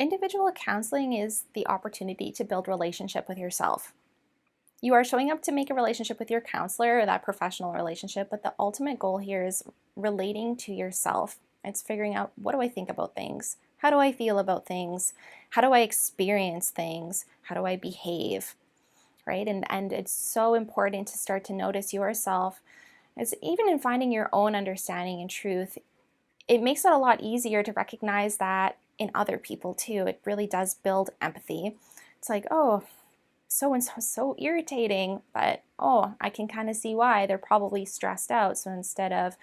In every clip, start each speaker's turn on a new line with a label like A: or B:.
A: Individual counseling is the opportunity to build relationship with yourself. You are showing up to make a relationship with your counselor or that professional relationship, but the ultimate goal here is relating to yourself. It's figuring out, what do I think about things? How do I feel about things? How do I experience things? How do I behave? Right? And it's so important to start to notice yourself, as even in finding your own understanding and truth, it makes it a lot easier to recognize that in other people too. It really does build empathy. It's like, oh, so and so is so irritating, but oh, I can kind of see why. They're probably stressed out. So instead of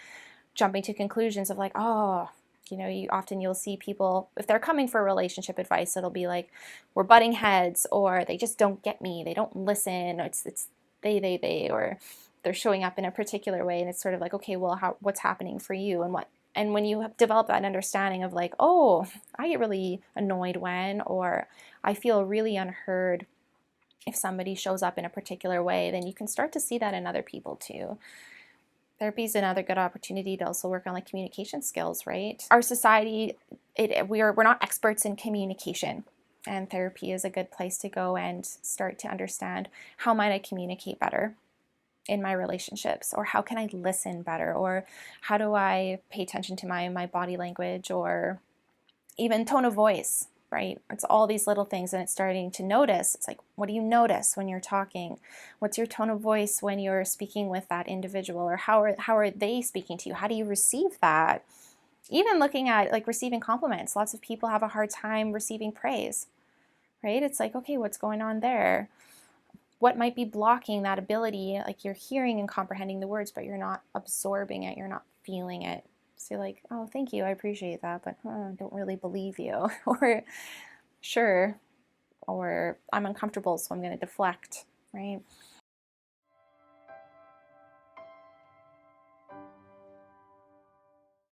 A: jumping to conclusions of like, oh, you'll see people, if they're coming for relationship advice, it'll be like, we're butting heads, or they just don't get me, they don't listen, or it's they, or they're showing up in a particular way, and it's sort of like, okay, well, what's happening for you, and when you have developed that understanding of like, oh, I get really annoyed when, or I feel really unheard if somebody shows up in a particular way, then you can start to see that in other people too. Therapy is another good opportunity to also work on like communication skills, right? Our society, we're not experts in communication, and therapy is a good place to go and start to understand, how might I communicate better in my relationships, or how can I listen better, or how do I pay attention to my body language, or even tone of voice, right? It's all these little things, and it's starting to notice. It's like, what do you notice when you're talking? What's your tone of voice when you're speaking with that individual, or how are they speaking to you? How do you receive that? Even looking at like receiving compliments. Lots of people have a hard time receiving praise, right? It's like, okay, what's going on there? What might be blocking that ability? Like, you're hearing and comprehending the words, but you're not absorbing it, you're not feeling it. So you're like, oh, thank you, I appreciate that, but I don't really believe you. Or sure, or I'm uncomfortable, so I'm going to deflect, right?